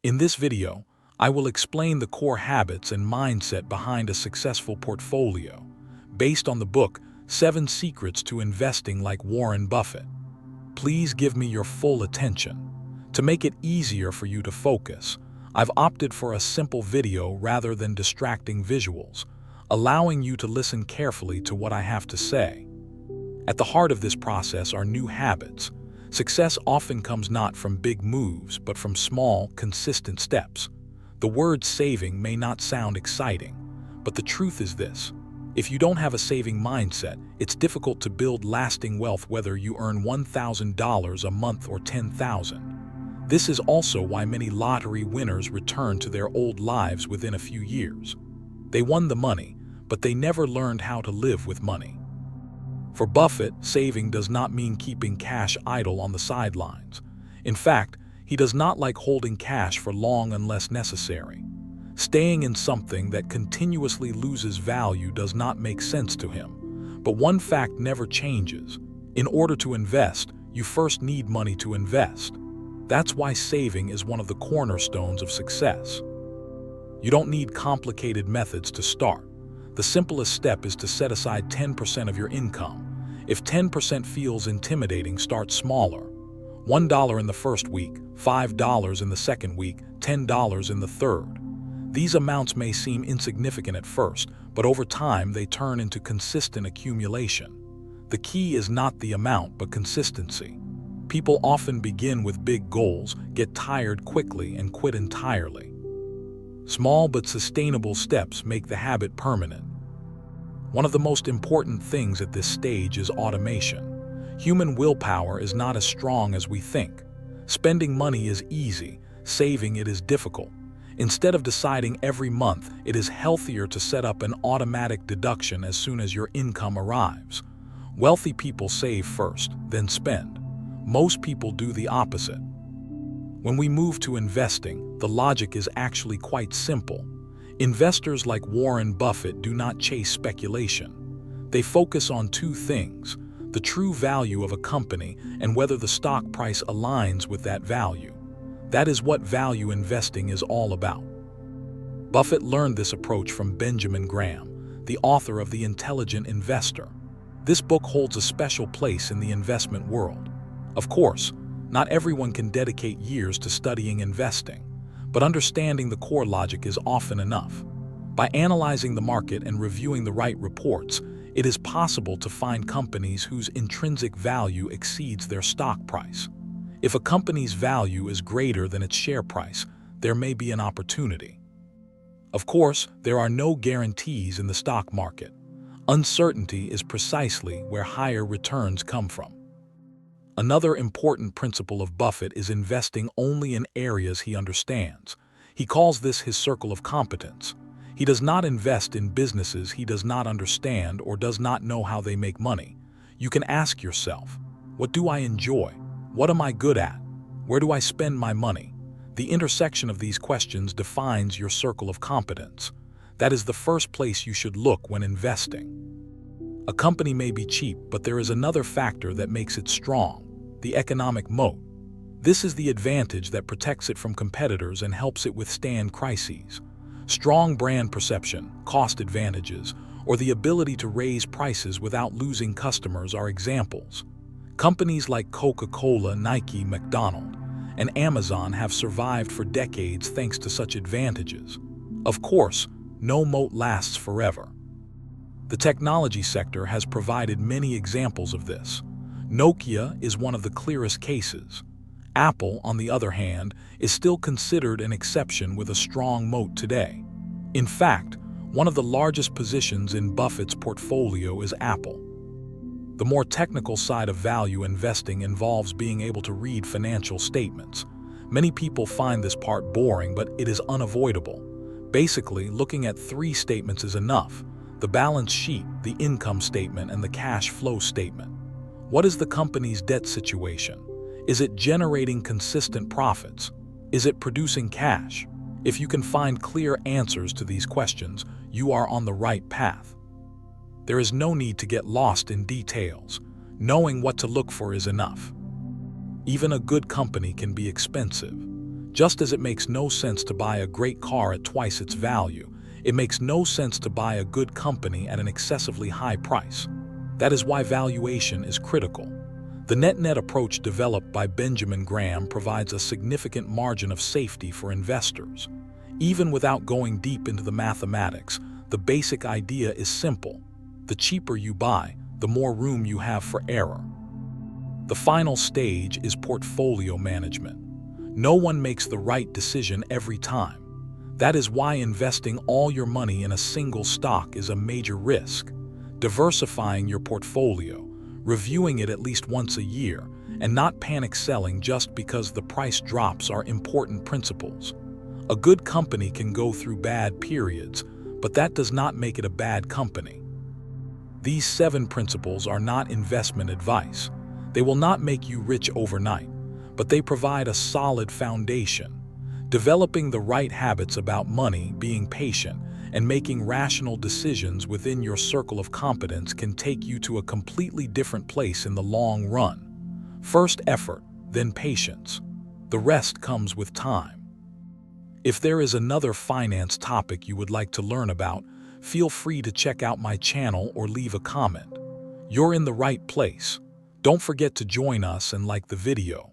In this video, I will explain the core habits and mindset behind a successful portfolio, based on the book 7 Secrets to Investing Like Warren Buffett. Please give me your full attention. To make it easier for you to focus, I've opted for a simple video rather than distracting visuals, allowing you to listen carefully to what I have to say. At the heart of this process are new habits. Success often comes not from big moves, but from small, consistent steps. The word saving may not sound exciting, but the truth is this. If you don't have a saving mindset, it's difficult to build lasting wealth whether you earn $1,000 a month or $10,000. This is also why many lottery winners return to their old lives within a few years. They won the money, but they never learned how to live with money. For Buffett, saving does not mean keeping cash idle on the sidelines. In fact, he does not like holding cash for long unless necessary. Staying in something that continuously loses value does not make sense to him. But one fact never changes. In order to invest, you first need money to invest. That's why saving is one of the cornerstones of success. You don't need complicated methods to start. The simplest step is to set aside 10% of your income. If 10% feels intimidating, start smaller. $1 in the first week, $5 in the second week, $10 in the third. These amounts may seem insignificant at first, but over time they turn into consistent accumulation. The key is not the amount, but consistency. People often begin with big goals, get tired quickly, and quit entirely. Small but sustainable steps make the habit permanent. One of the most important things at this stage is automation. Human willpower is not as strong as we think. Spending money is easy, saving it is difficult. Instead of deciding every month, it is healthier to set up an automatic deduction as soon as your income arrives. Wealthy people save first, then spend. Most people do the opposite. When we move to investing, the logic is actually quite simple. Investors like Warren Buffett do not chase speculation. They focus on two things: the true value of a company and whether the stock price aligns with that value. That is what value investing is all about. Buffett learned this approach from Benjamin Graham, the author of The Intelligent Investor. This book holds a special place in the investment world. Of course, not everyone can dedicate years to studying investing, but understanding the core logic is often enough. By analyzing the market and reviewing the right reports, it is possible to find companies whose intrinsic value exceeds their stock price. If a company's value is greater than its share price, there may be an opportunity. Of course, there are no guarantees in the stock market. Uncertainty is precisely where higher returns come from. Another important principle of Buffett is investing only in areas he understands. He calls this his circle of competence. He does not invest in businesses he does not understand or does not know how they make money. You can ask yourself, what do I enjoy? What am I good at? Where do I spend my money? The intersection of these questions defines your circle of competence. That is the first place you should look when investing. A company may be cheap, but there is another factor that makes it strong: the economic moat. This is the advantage that protects it from competitors and helps it withstand crises. Strong brand perception, cost advantages, or the ability to raise prices without losing customers are examples. Companies like Coca-Cola, Nike, McDonald's, and Amazon have survived for decades thanks to such advantages. Of course, no moat lasts forever. The technology sector has provided many examples of this. Nokia is one of the clearest cases. Apple, on the other hand, is still considered an exception with a strong moat today. In fact, one of the largest positions in Buffett's portfolio is Apple. The more technical side of value investing involves being able to read financial statements. Many people find this part boring, but it is unavoidable. Basically, looking at 3 statements is enough: the balance sheet, the income statement, and the cash flow statement. What is the company's debt situation? Is it generating consistent profits? Is it producing cash? If you can find clear answers to these questions, you are on the right path. There is no need to get lost in details. Knowing what to look for is enough. Even a good company can be expensive. Just as it makes no sense to buy a great car at twice its value, it makes no sense to buy a good company at an excessively high price. That is why valuation is critical. The net-net approach developed by Benjamin Graham provides a significant margin of safety for investors. Even without going deep into the mathematics, the basic idea is simple. The cheaper you buy, the more room you have for error. The final stage is portfolio management. No one makes the right decision every time. That is why investing all your money in a single stock is a major risk. Diversifying your portfolio, reviewing it at least once a year, and not panic selling just because the price drops are important principles. A good company can go through bad periods, but that does not make it a bad company. These 7 principles are not investment advice. They will not make you rich overnight, but they provide a solid foundation. Developing the right habits about money, being patient, and making rational decisions within your circle of competence can take you to a completely different place in the long run. First effort, then patience. The rest comes with time. If there is another finance topic you would like to learn about, feel free to check out my channel or leave a comment. You're in the right place. Don't forget to join us and like the video.